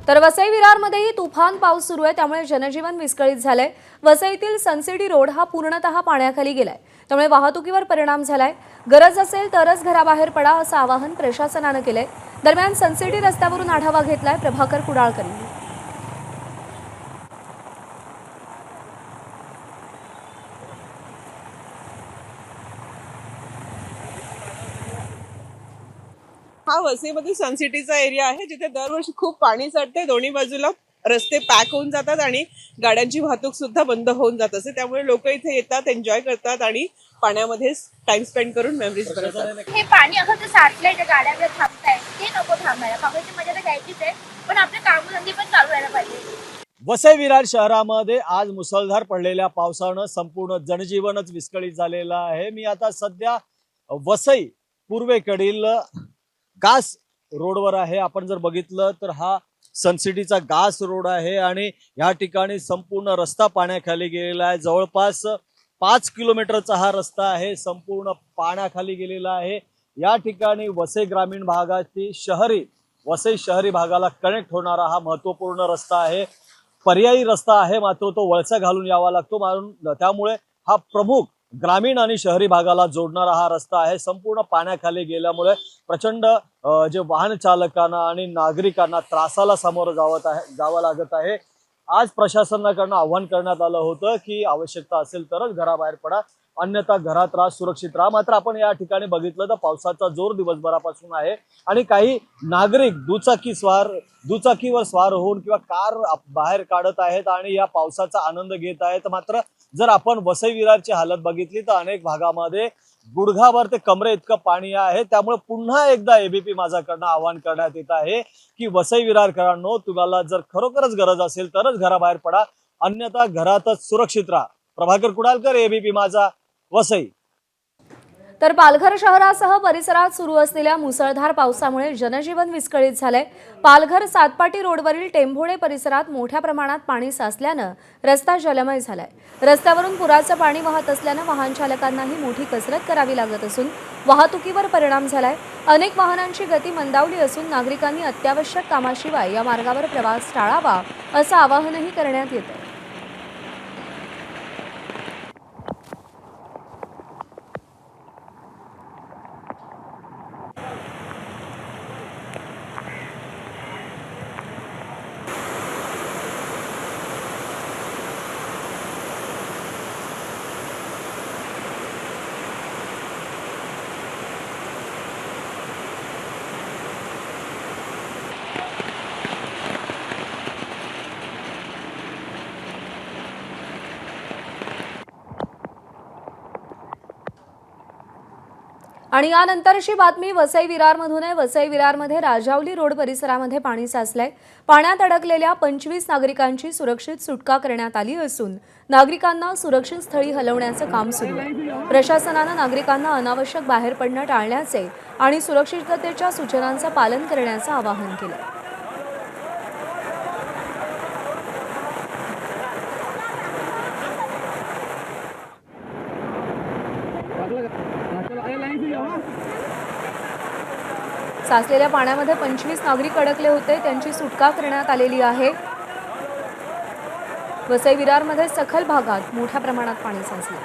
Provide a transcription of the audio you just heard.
तर वसई विरारमध्येही तुफान पाऊस सुरू आहे, त्यामुळे जनजीवन विस्कळीत झालंय। वसईतील सनसिटी रोड हा पूर्णतः पाण्याखाली गेलाय, त्यामुळे वाहतुकीवर परिणाम झालाय। गरज असेल तरच घराबाहेर पडा असं आवाहन प्रशासनानं केलंय। दरम्यान सनसिटी रस्त्यावरून आढावा घेतलाय प्रभाकर कुडाळकर यांनी। हा वसईमध्ये सनसिटीचा एरिया आहे, जिथे दरवर्षी खूप पाणी साठते। दोन्ही बाजूला रस्ते पॅक होऊन जातात आणि गाड्यांची वाहतूक सुद्धा बंद होऊन जात असते। त्यामुळे लोक इथे येतात, एन्जॉय करतात आणि पाण्यामध्ये टाइम स्पेंड करून मेमरीज बनवतात। हे पाणी असं ते साठलंय, त्या गाड्या थांबतायत, ते नको थांबायला। पावसाची मजा तर घ्यायचीच आहे, पण आपले कामधंदे पण चालू व्हायला पाहिजे। वसई विरार शहरामध्ये आज मुसळधार पडलेल्या पावसानं संपूर्ण जनजीवनच विस्कळीत झालेलं आहे। मी आता सध्या वसई पूर्वेकडील गास रोडवर आहे। आपण जर बघितलं तर हा सनसिटीचा गास रोड आहे आणि या ठिकाणी संपूर्ण रस्ता पाण्याखाली गेलेला आहे। जवळपास 5 किलोमीटरचा हा रस्ता आहे, संपूर्ण पाण्याखाली गेलेला आहे। या ठिकाणी वसई ग्रामीण भागाची वसई शहरी भागाला कनेक्ट होणारा हा महत्त्वपूर्ण रस्ता आहे। पर्यायी रस्ता आहे, मात्र तो वळसा घालून यावा लागतो, त्यामुळे हा प्रमुख ग्रामीण आणि शहरी भागाला जोडणारा हा रस्ता आहे। संपूर्ण पाण्याखाली गेल्यामुळे प्रचंड जे वाहन चालकांना आणि नागरिकांना त्रासाला सामोरं जावं लागत आहे। आज प्रशासनाकडून आवाहन करण्यात आलं होतं की आवश्यकता असेल तरच घराबाहेर पडा, अन्यथा घरात राहा, सुरक्षित राहा। मात्र आपण या ठिकाणी बघितलं तर पावसाचा जोर दिवसभरापासून आहे आणि काही नागरिक दुचाकीवर स्वार होऊन किंवा कार बाहेर काढत आहेत आणि या पावसाचा आनंद घेत आहेत। मात्र जर आपण वसई विरारची हालत बघितली तर अनेक भागामध्ये गुडघाभर ते कमरे इतकं पाणी आहे। त्यामुळे पुन्हा एकदा एबीपी माझाकडनं आवाहन करण्यात येत आहे की वसई विरारकरांनो, तुम्हाला जर खरोखरच गरज असेल तरच घराबाहेर पडा, अन्यथा घरातच सुरक्षित राहा। प्रभाकर कुडाळकर, एबीपी माझा, वसई। तर पालघर शहरासह परिसरात सुरू असलेल्या मुसळधार पावसामुळे जनजीवन विस्कळीत झालंय। पालघर सातपाटी रोडवरील टेंभोडे परिसरात मोठ्या प्रमाणात पाणी साचल्यानं रस्ता जलमय झालाय। रस्त्यावरून पुराचं पाणी वाहत असल्यानं वाहन चालकांनाही मोठी कसरत करावी लागत असून वाहतुकीवर परिणाम झालाय। अनेक वाहनांची गती मंदावली असून नागरिकांनी अत्यावश्यक कामाशिवाय या मार्गावर प्रवास टाळावा असं आवाहनही करण्यात येतंय। आणि यानंतरची बातमी वसई विरारमधून आहे। वसई विरारमध्ये राजावली रोड परिसरामध्ये पाणी साचलंय। पाण्यात अडकलेल्या 25 नागरिकांची सुरक्षित सुटका करण्यात आली असून नागरिकांना सुरक्षित स्थळी हलवण्याचं काम सुरू आहे। प्रशासनानं नागरिकांना अनावश्यक बाहेर पडणं टाळण्याचे आणि सुरक्षिततेच्या सूचनांचं पालन करण्याचं आवाहन केलंय। साचलेल्या पाण्यामध्ये 25 नागरिक अडकले होते, त्यांची सुटका करण्यात आलेली आहे। वसई विरारमध्ये सखल भागात मोठ्या प्रमाणात पाणी साचले।